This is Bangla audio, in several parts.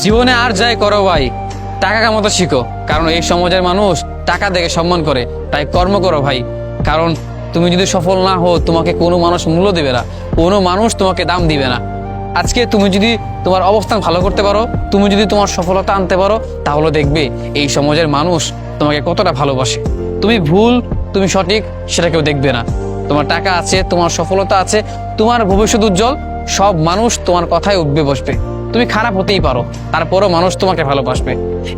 জীবনে আর যাই করো ভাই, টাকা কামাতে শিখো। কারণ এই সমাজের মানুষ টাকা দেখে সম্মান করে, তাই কর্ম করো ভাই। কারণ তুমি যদি সফল না হও, তোমাকে কোনো মানুষ মূল্য দেবে না, কোনো মানুষ তোমাকে দাম দিবে না। আজকে তুমি যদি তোমার অবস্থান ভালো করতে পারো, তুমি যদি তোমার সফলতা আনতে পারো, তাহলে দেখবে এই সমাজের মানুষ তোমাকে কতটা ভালোবাসে। তুমি ভুল, তুমি সঠিক, সেটা কেউ দেখবে না। তোমার টাকা আছে, তোমার সফলতা আছে, তোমার ভবিষ্যৎ উজ্জ্বল, সব মানুষ তোমার কথায় উঠবে বসবে। তুমি খারাপ হতেই পারো, তারপরও মানুষ তোমাকে ভালোবাসবে।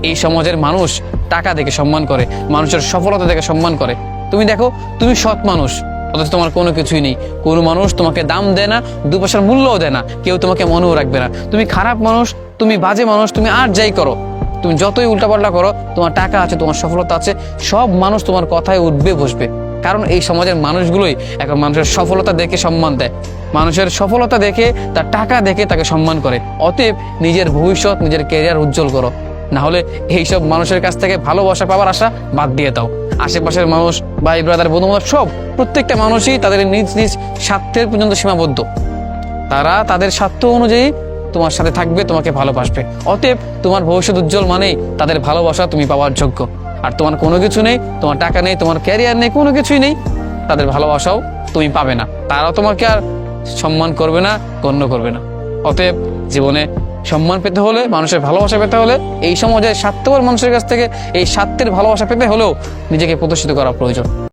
এই সমাজের মানুষ টাকা দেখে সম্মান করে, মানুষের সফলতা দেখে সম্মান করে। তুমি দেখো, তুমি সৎ মানুষ, অথচ তোমার কোনো কিছুই নেই, কোনো মানুষ তোমাকে দাম দেয় না, দু পয়সার মূল্যও দেয় না, কেউ তোমাকে মনেও রাখবে না। তুমি খারাপ মানুষ, তুমি বাজে মানুষ, তুমি আর যাই করো, তুমি যতই উল্টাপাল্টা করো, তোমার টাকা আছে, তোমার সফলতা আছে, সব মানুষ তোমার কথায় উঠবে বসবে। কারণ এই সমাজের মানুষগুলোই এখন মানুষের সফলতা দেখে সম্মান দেয়, মানুষের সফলতা দেখে, তার টাকা দেখে তাকে সম্মান করে। অতএব নিজের ভবিষ্যৎ, নিজের ক্যারিয়ার উজ্জ্বল করো, না হলে এইসব মানুষের কাছ থেকে ভালোবাসা পাওয়ার আশা বাদ দিয়ে দাও। আশেপাশের মানুষ, ভাই ব্রাদার, বন্ধু বান্ধব, সব প্রত্যেকটা মানুষই তাদের নিজ নিজ স্বার্থের পর্যন্ত সীমাবদ্ধ। তারা তাদের স্বার্থ অনুযায়ী তোমার সাথে থাকবে, তোমাকে ভালোবাসবে। অতএব তোমার ভবিষ্যৎ উজ্জ্বল মানেই তাদের ভালোবাসা তুমি পাওয়ার যোগ্য। আর তোমার কোনো কিছু নেই, তোমার টাকা নেই, তোমার ক্যারিয়ার নেই, কোনো কিছুই নেই, তাদের ভালোবাসাও তুমি পাবে না, তারাও তোমাকে আর সম্মান করবে না, গণ্য করবে না। অতএব জীবনে সম্মান পেতে হলে, মানুষের ভালোবাসা পেতে হলে, এই সমাজের স্বার্থপর মানুষের কাছ থেকে এই স্বার্থের ভালোবাসা পেতে হলেও নিজেকে প্রদর্শিত করা প্রয়োজন।